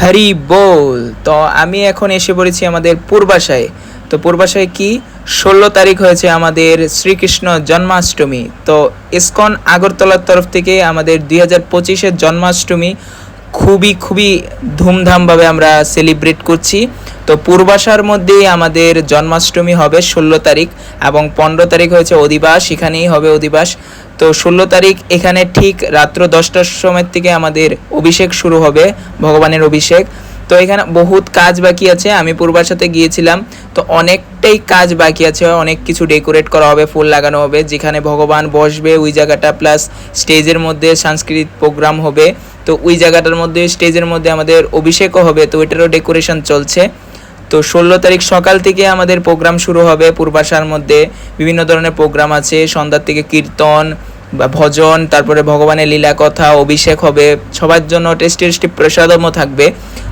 হরি বল। তো আমি এখন এসে পড়েছি আমাদের পূর্বাশায়। তো পূর্বাশায় কি 16 তারিখ হয়েছে আমাদের শ্রীকৃষ্ণ জন্মাষ্টমী। তো ইসকন আগরতলার তরফ থেকে আমাদের 2025-এর জন্মাষ্টমী খুবই খুবই ধুমধামভাবে আমরা সেলিব্রেট করছি। তো পূর্বাশার মধ্যেই আমাদের জন্মাষ্টমী হবে 16 তারিখ, এবং 15 তারিখ হয়েছে অধিবাস, এখানেই হবে অধিবাস। তো 16 তারিখ এখানে ঠিক রাত্র 10টার সময় থেকে আমাদের অভিষেক শুরু হবে, ভগবানের অভিষেক। তো এখানে বহুত কাজ বাকি আছে, আমি পূর্বাশাতে গিয়েছিলাম, তো অনেকটাই কাজ বাকি আছে, অনেক কিছু ডেকোরেট করা হবে, ফুল লাগানো হবে, যেখানে ভগবান বসবে ওই জায়গাটা, প্লাস স্টেজের মধ্যে সাংস্কৃতিক প্রোগ্রাম হবে। তো ওই জায়গাটার মধ্যে স্টেজের মধ্যে আমাদের অভিষেকও হবে, তো ওইটারও ডেকোরেশন চলছে। তো 16 তারিখ সকাল থেকে আমাদের প্রোগ্রাম শুরু হবে পূর্বাশার মধ্যে, বিভিন্ন ধরনের প্রোগ্রাম আছে, সন্ধ্যার থেকে কীর্তন বা ভজন, তারপরে ভগবানের লীলা কথা, অভিষেক হবে, সবার জন্য টেস্টি টেস্টি প্রসাদমও থাকবে।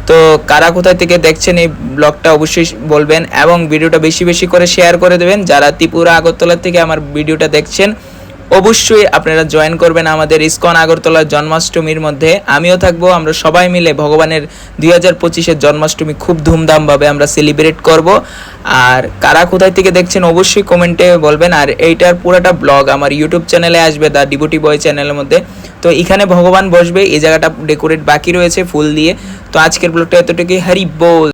তো কারা কোথায় থেকে দেখছেন এই ব্লগটা অবশ্যই বলবেন, এবং ভিডিওটা বেশি বেশি করে শেয়ার করে দেবেন। যারা ত্রিপুরা আগরতলা থেকে আমার ভিডিওটা দেখছেন অবশ্যই আপনারা জয়েন করবেন আমাদের ইসকন আগরতলার জন্মাষ্টমীর মধ্যে। আমিও থাকবো, আমরা সবাই মিলে ভগবানের 2025-এর জন্মাষ্টমী খুব ধুমধামভাবে আমরা সেলিব্রেট করব। আর কারা কোথায় থেকে দেখছেন অবশ্যই কমেন্টে বলবেন। আর এইটার পুরোটা ব্লগ আমার ইউটিউব চ্যানেলে আসবে, দ্য ডিভোটি বয় চ্যানেলের মধ্যে। তো এখানে ভগবান বসবে, এই জায়গাটা ডেকোরেট বাকি রয়েছে ফুল দিয়ে। তো আজকের ব্লগটা এতটুকুই, হরি বল।